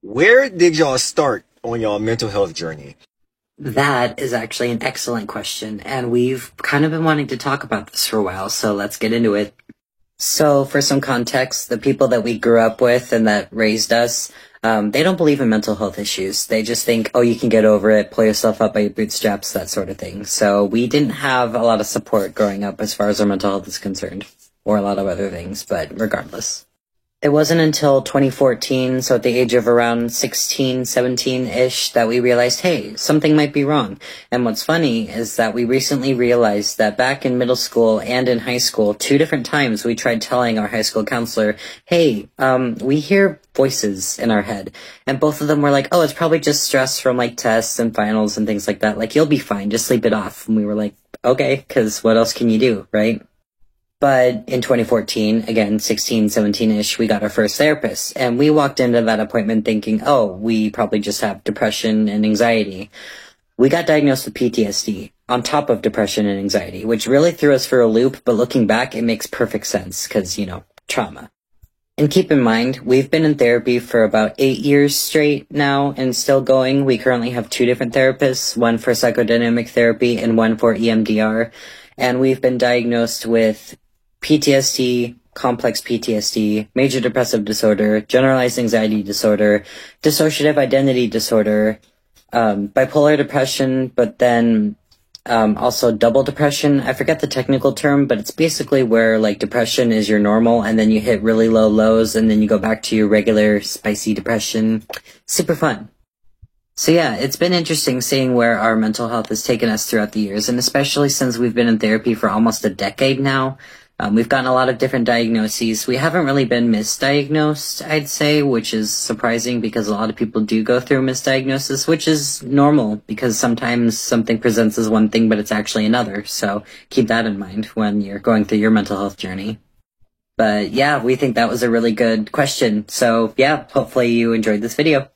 Where did y'all start on y'all mental health journey? That is actually an excellent question, and we've kind of been wanting to talk about this for a while, so let's get into it. So, for some context, the people that we grew up with and that raised us, they don't believe in mental health issues. They just think, oh, you can get over it, pull yourself up by your bootstraps, that sort of thing. So, we didn't have a lot of support growing up as far as our mental health is concerned, or a lot of other things, but regardless. It wasn't until 2014, so at the age of around 16, 17-ish, that we realized, hey, something might be wrong. And what's funny is that we recently realized that back in middle school and in high school, 2 different times we tried telling our high school counselor, hey, we hear voices in our head. And both of them were like, oh, it's probably just stress from like tests and finals and things like that. Like, you'll be fine, just sleep it off. And we were like, okay, because what else can you do, right? But in 2014, again, 16, 17-ish, we got our first therapist. And we walked into that appointment thinking, oh, we probably just have depression and anxiety. We got diagnosed with PTSD on top of depression and anxiety, which really threw us for a loop. But looking back, it makes perfect sense because, trauma. And keep in mind, we've been in therapy for about 8 years straight now and still going. We currently have 2 different therapists, one for psychodynamic therapy and one for EMDR. And we've been diagnosed with PTSD, complex PTSD, major depressive disorder, generalized anxiety disorder, dissociative identity disorder, bipolar depression, but then also double depression. I forget the technical term, but it's basically where like depression is your normal and then you hit really low lows and then you go back to your regular spicy depression. Super fun. So yeah, it's been interesting seeing where our mental health has taken us throughout the years, and especially since we've been in therapy for almost a decade now. We've gotten a lot of different diagnoses. We haven't really been misdiagnosed, I'd say, which is surprising because a lot of people do go through misdiagnosis, which is normal because sometimes something presents as one thing, but it's actually another. So keep that in mind when you're going through your mental health journey. But yeah, we think that was a really good question. So yeah, hopefully you enjoyed this video.